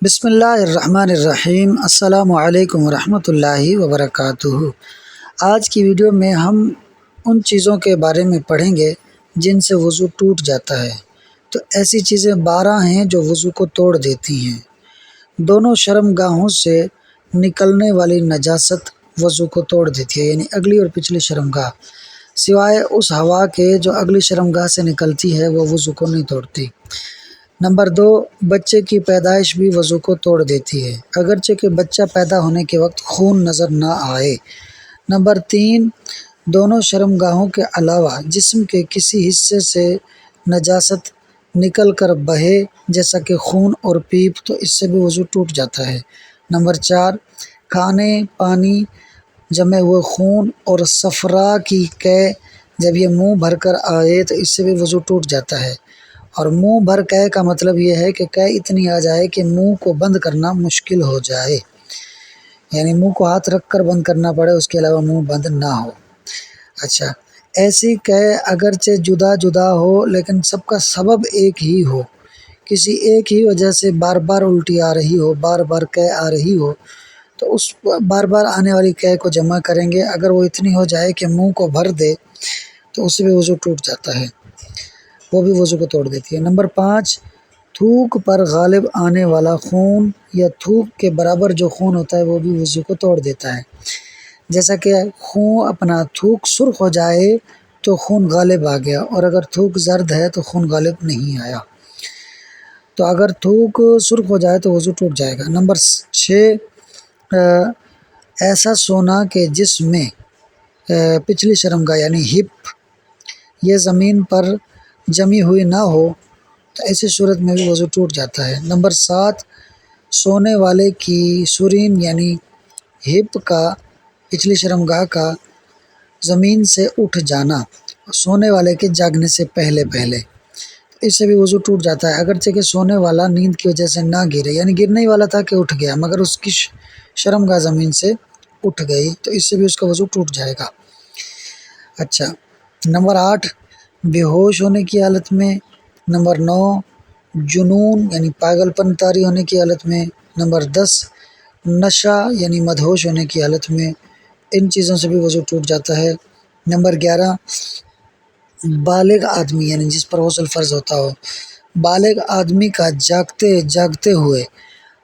بسم اللہ الرحمن الرحیم۔ السلام علیکم ورحمۃ اللہ وبرکاتہ۔ آج کی ویڈیو میں ہم ان چیزوں کے بارے میں پڑھیں گے جن سے وضو ٹوٹ جاتا ہے۔ تو ایسی چیزیں 12 ہیں جو وضو کو توڑ دیتی ہیں۔ دونوں شرمگاہوں سے نکلنے والی نجاست وضو کو توڑ دیتی ہے، یعنی اگلی اور پچھلی شرمگاہ، سوائے اس ہوا کے جو اگلی شرمگاہ سے نکلتی ہے وہ وضو کو نہیں توڑتی۔ نمبر 2، بچے کی پیدائش بھی وضو کو توڑ دیتی ہے، اگرچہ کہ بچہ پیدا ہونے کے وقت خون نظر نہ آئے۔ نمبر 3، دونوں شرمگاہوں کے علاوہ جسم کے کسی حصے سے نجاست نکل کر بہے، جیسا کہ خون اور پیپ، تو اس سے بھی وضو ٹوٹ جاتا ہے۔ نمبر 4، کھانے، پانی، جمے ہوئے خون اور صفرا کی قے جب یہ منہ بھر کر آئے تو اس سے بھی وضو ٹوٹ جاتا ہے۔ اور منہ بھر قے کا مطلب یہ ہے کہ قے اتنی آ جائے کہ منہ کو بند کرنا مشکل ہو جائے، یعنی منہ کو ہاتھ رکھ کر بند کرنا پڑے، اس کے علاوہ منہ بند نہ ہو۔ اچھا، ایسی قے اگرچہ جدا جدا ہو لیکن سب کا سبب ایک ہی ہو، کسی ایک ہی وجہ سے بار بار الٹی آ رہی ہو، بار بار قے آ رہی ہو، تو اس بار بار آنے والی قے کو جمع کریں گے۔ اگر وہ اتنی ہو جائے کہ منہ کو بھر دے تو اس سے بھی وضو ٹوٹ جاتا ہے، وہ بھی وضو کو توڑ دیتی ہے۔ نمبر 5، تھوک پر غالب آنے والا خون یا تھوک کے برابر جو خون ہوتا ہے وہ بھی وضو کو توڑ دیتا ہے۔ جیسا کہ اپنا تھوک سرخ ہو جائے تو خون غالب آ گیا، اور اگر تھوک زرد ہے تو خون غالب نہیں آیا۔ تو اگر تھوک سرخ ہو جائے تو وضو ٹوٹ جائے گا۔ نمبر 6، ایسا سونا کہ جس میں پچھلی شرمگاہ یعنی ہپ یہ زمین پر جمی ہوئی نہ ہو تو ایسی صورت میں بھی وضو ٹوٹ جاتا ہے۔ نمبر 7، سونے والے کی سرین یعنی ہپ کا پچھلی شرمگاہ کا زمین سے اٹھ جانا سونے والے کے جاگنے سے پہلے اس سے بھی وضو ٹوٹ جاتا ہے، اگرچہ کہ سونے والا نیند کی وجہ سے نہ گرے، یعنی گرنے ہی والا تھا کہ اٹھ گیا مگر اس کی شرمگاہ زمین سے اٹھ گئی تو اس سے بھی اس کا وضو ٹوٹ جائے گا۔ اچھا، نمبر 8، بے ہوش ہونے کی حالت میں۔ نمبر 9، جنون یعنی پاگل پن طاری ہونے کی حالت میں۔ نمبر 10، نشہ یعنی مدہوش ہونے کی حالت میں۔ ان چیزوں سے بھی وضو ٹوٹ جاتا ہے۔ نمبر 11، بالغ آدمی یعنی جس پر غسل فرض ہوتا ہو، بالغ آدمی کا جاگتے ہوئے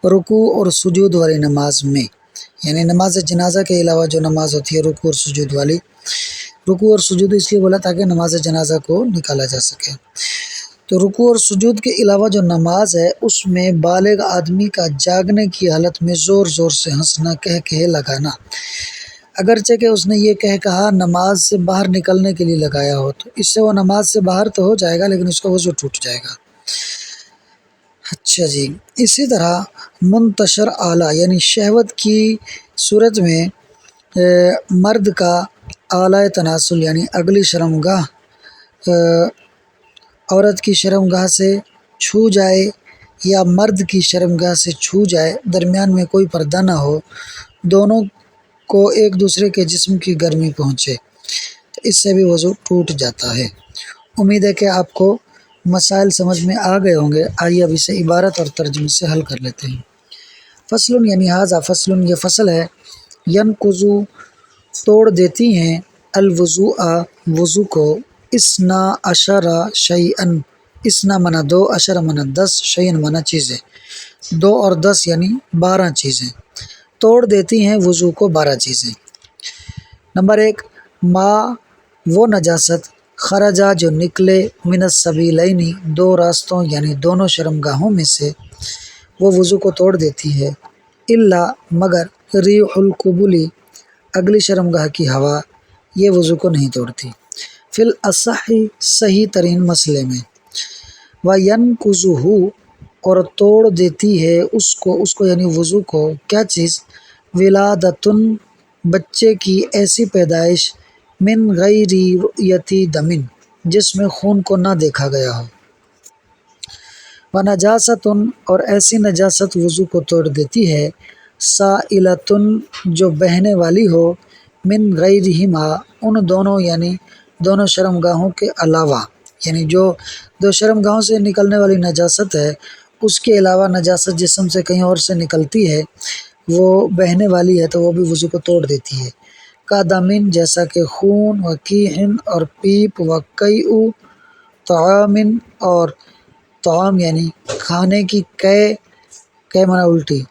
رکوع اور سجود والی نماز میں، یعنی نماز جنازہ کے علاوہ جو نماز ہوتی ہے رکوع اور سجود والی، رکوع اور سجود اس لیے بولا تاکہ نماز جنازہ کو نکالا جا سکے۔ تو رکوع اور سجود کے علاوہ جو نماز ہے اس میں بالغ آدمی کا جاگنے کی حالت میں زور زور سے ہنسنا، کہہ لگانا، اگرچہ کہ اس نے یہ کہا نماز سے باہر نکلنے کے لیے لگایا ہو تو اس سے وہ نماز سے باہر تو ہو جائے گا لیکن اس کا وضو ٹوٹ جائے گا۔ اچھا جی، اسی طرح منتشر اعلیٰ یعنی شہوت کی صورت میں مرد کا اعلیٰ تناسل یعنی اگلی شرمگاہ عورت کی شرمگاہ سے چھو جائے یا مرد کی شرمگاہ سے چھو جائے، درمیان میں کوئی پردہ نہ ہو، دونوں کو ایک دوسرے کے جسم کی گرمی پہنچے تو اس سے بھی وضو ٹوٹ جاتا ہے۔ امید ہے کہ آپ کو مسائل سمجھ میں آ گئے ہوں گے۔ آئیے اب اسے عبارت اور ترجمے سے حل کر لیتے ہیں۔ فصل یعنی ھذا فصل، یہ فصل ہے، ینقضو توڑ دیتی ہیں، الوضوء وضو کو، اثنا عشر شیئا، اثنا منا 2، عشر منا 10، شیئا منا چیزیں، 2 اور 10 یعنی 12 چیزیں، توڑ دیتی ہیں وضو کو 12 چیزیں۔ نمبر 1، ما وہ نجاست، خرجا جو نکلے، من السبیلین 2 راستوں یعنی دونوں شرمگاہوں میں سے، وہ وضو کو توڑ دیتی ہے، الا مگر ریح القبلی اگلی شرمگاہ کی ہوا، یہ وضو کو نہیں توڑتی، فی الاصح صحیح ترین مسئلے میں، وینقضہ اور توڑ دیتی ہے اس کو یعنی وضو کو، کیا چیز، ولادتن بچے کی ایسی پیدائش، من غیر رؤیت دم جس میں خون کو نہ دیکھا گیا ہو، ونجاستن اور ایسی نجاست وضو کو توڑ دیتی ہے، سائلتن جو بہنے والی ہو، من غیرہما ان دونوں یعنی دونوں شرمگاہوں کے علاوہ، یعنی جو 2 شرمگاہوں سے نکلنے والی نجاست ہے اس کے علاوہ نجاست جسم سے کہیں اور سے نکلتی ہے، وہ بہنے والی ہے تو وہ بھی وضو کو توڑ دیتی ہے۔ کا دمن جیسا کہ خون، و کیحن اور پیپ، و کیء طعام اور طعام یعنی کھانے کی کے معنی الٹی،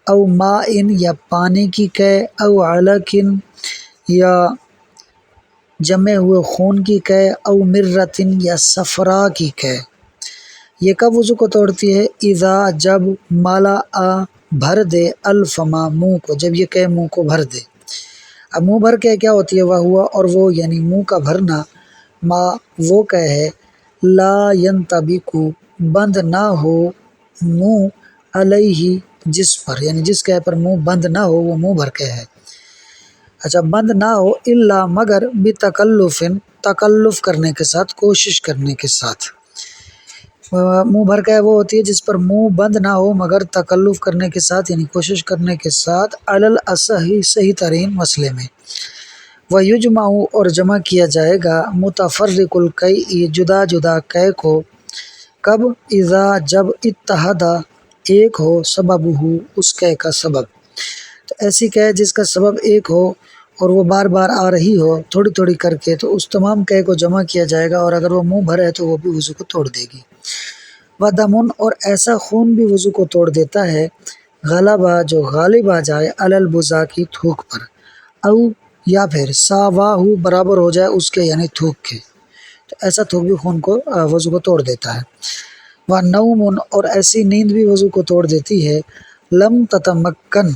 او مائن یا پانی کی کے، او علقن یا جمے ہوئے خون کی کے، او مرتن یا صفرا کی کے۔ یہ کب وضو کو توڑتی ہے؟ اذا جب مالا بھر دے الفما منہ کو، جب یہ کہ منہ کو بھر دے۔ اب منہ بھر کے کیا ہوتی ہے؟ وہ ہوا اور وہ یعنی منہ کا بھرنا، ما وہ کہ ہے، لا ینطبق بند نہ ہو منہ علیہ جس پر، یعنی جس کہ پر منہ بند نہ ہو وہ منہ بھر کے ہے۔ اچھا، بند نہ ہو الا مگر بتکلف، تکلف کرنے کے ساتھ، کوشش کرنے کے ساتھ۔ منہ بھر کے وہ ہوتی ہے جس پر منہ بند نہ ہو مگر تکلف کرنے کے ساتھ، یعنی کوشش کرنے کے ساتھ، علی الاصح صحیح ترین مسئلے میں۔ ویجمع اور جمع کیا جائے گا متفرق القیء جدا جدا قے کو، کب؟ اذا جب اتحدہ ایک ہو، سبب ہو اس قے کا سبب۔ تو ایسی قے جس کا سبب ایک ہو اور وہ بار بار آ رہی ہو تھوڑی تھوڑی کر کے، تو اس تمام قے کو جمع کیا جائے گا، اور اگر وہ منہ بھر ہے تو وہ بھی وضو کو توڑ دے گی۔ ودمن اور ایسا خون بھی وضو کو توڑ دیتا ہے، غلبہ جو غالب آ جائے، علی البزا کی تھوک پر، او یا پھر ساواہ برابر ہو جائے اس کے یعنی تھوک کے، تو ایسا تھوک بھی خون کو وضو کو توڑ دیتا ہے۔ ونوم اور ایسی نیند بھی وضو کو توڑ دیتی ہے، لم تتمکن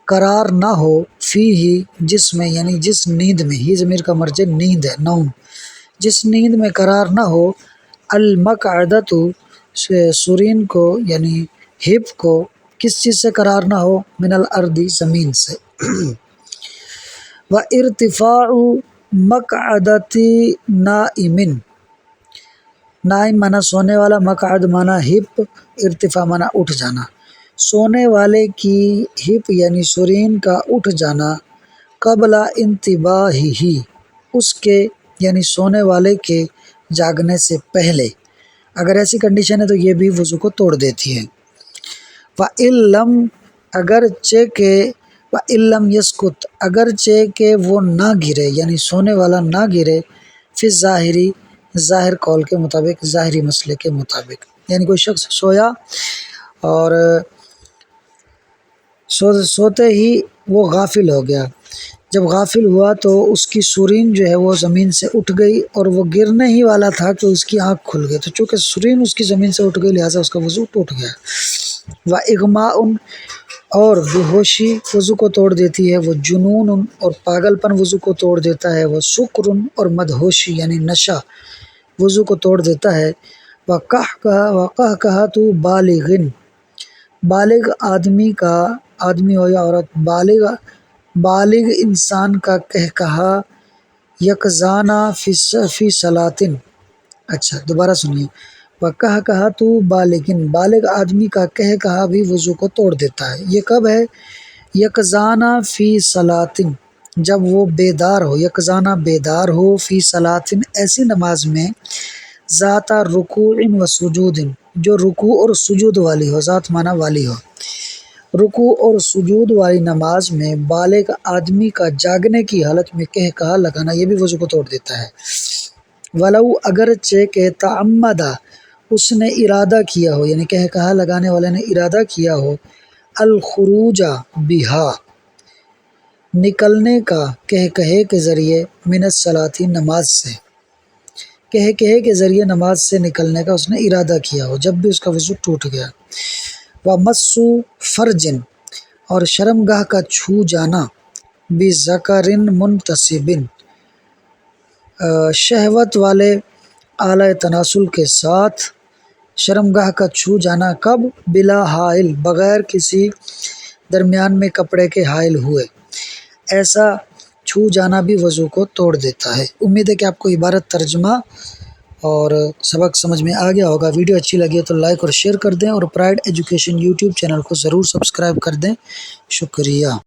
قرار نہ ہو، فی ہی جس میں، یعنی جس نیند میں، ہی ضمیر کا مرجع نیند ہے، نوم، جس نیند میں قرار نہ ہو، المقعدۃ سرین کو یعنی ہپ کو، کس چیز سے قرار نہ ہو؟ من الارض زمین سے۔ و ارتفاع مقعدۃ نائم، نائم مانا سونے والا، مقعد مانا ہپ، ارتفاع مانا اٹھ جانا، سونے والے کی ہپ یعنی سرین کا اٹھ جانا، قبل انتباہہ اس کے یعنی سونے والے کے جاگنے سے پہلے، اگر ایسی کنڈیشن ہے تو یہ بھی وضو کو توڑ دیتی ہے۔ وَإِلَّمْ اگرچہ کہ، وَإِلَّمْ يَسْكُتْ اگرچہ کہ وہ نہ گرے، یعنی سونے والا نہ گرے، فی الظاہری ظاہر قول کے مطابق، ظاہری مسئلے کے مطابق، یعنی کوئی شخص سویا اور سوتے ہی وہ غافل ہو گیا، جب غافل ہوا تو اس کی سرین جو ہے وہ زمین سے اٹھ گئی اور وہ گرنے ہی والا تھا کہ اس کی آنکھ کھل گئی، تو چونکہ سرین اس کی زمین سے اٹھ گئی لہٰذا اس کا وضو ٹوٹ گیا۔ وَإِغْمَاءٌ اور بے ہوشی وضو کو توڑ دیتی ہے، وہ جنون اور پاگل پن وضو کو توڑ دیتا ہے، وہ سکر اور مدہوشی یعنی نشہ وضو کو توڑ دیتا ہے، وقہقہۃ بالغ بالغ آدمی کا، آدمی ہو یا عورت، بالغ انسان کا قہقہا، یقظانہ فی صلاۃ، اچھا دوبارہ سنیے، وقہقہۃ بالغ بالغ آدمی کا قہقہا بھی وضو کو توڑ دیتا ہے، یہ کب ہے؟ یقظانہ فی صلاۃ جب وہ بیدار ہو، یقظانہ بیدار ہو، فی صلاۃ ایسی نماز میں، ذات رکوع و سجود جو رکوع اور سجود والی ہو، ذات معنی والی ہو، رکوع اور سجود والی نماز میں بالغ آدمی کا جاگنے کی حالت میں قہقہا لگانا یہ بھی وضو کو توڑ دیتا ہے۔ ولو اگرچہ کہ تعمدہ اس نے ارادہ کیا ہو، یعنی قہقہا لگانے والے نے ارادہ کیا ہو، الخروج بہا نکلنے کا، قہقہے کے ذریعے، من الصلاۃ نماز سے، قہقہے کے ذریعے نماز سے نکلنے کا اس نے ارادہ کیا ہو، جب بھی اس کا وضو ٹوٹ گیا۔ وَمَسُّ فَرْجٍ اور شرمگاہ کا چھو جانا، بِذَکَرٍ مُنْتَصِبٍ شہوت والے آلہ تناسل کے ساتھ، شرمگاہ کا چھو جانا کب؟ بلا حائل بغیر کسی درمیان میں کپڑے کے حائل ہوئے، ایسا چھو جانا بھی وضو کو توڑ دیتا ہے۔ امید ہے کہ آپ کو عبارت ترجمہ اور سبق سمجھ میں آ گیا ہوگا۔ ویڈیو اچھی لگی ہے تو لائک اور شیئر کر دیں، اور پرائڈ ایجوکیشن یوٹیوب چینل کو ضرور سبسکرائب کر دیں۔ شکریہ۔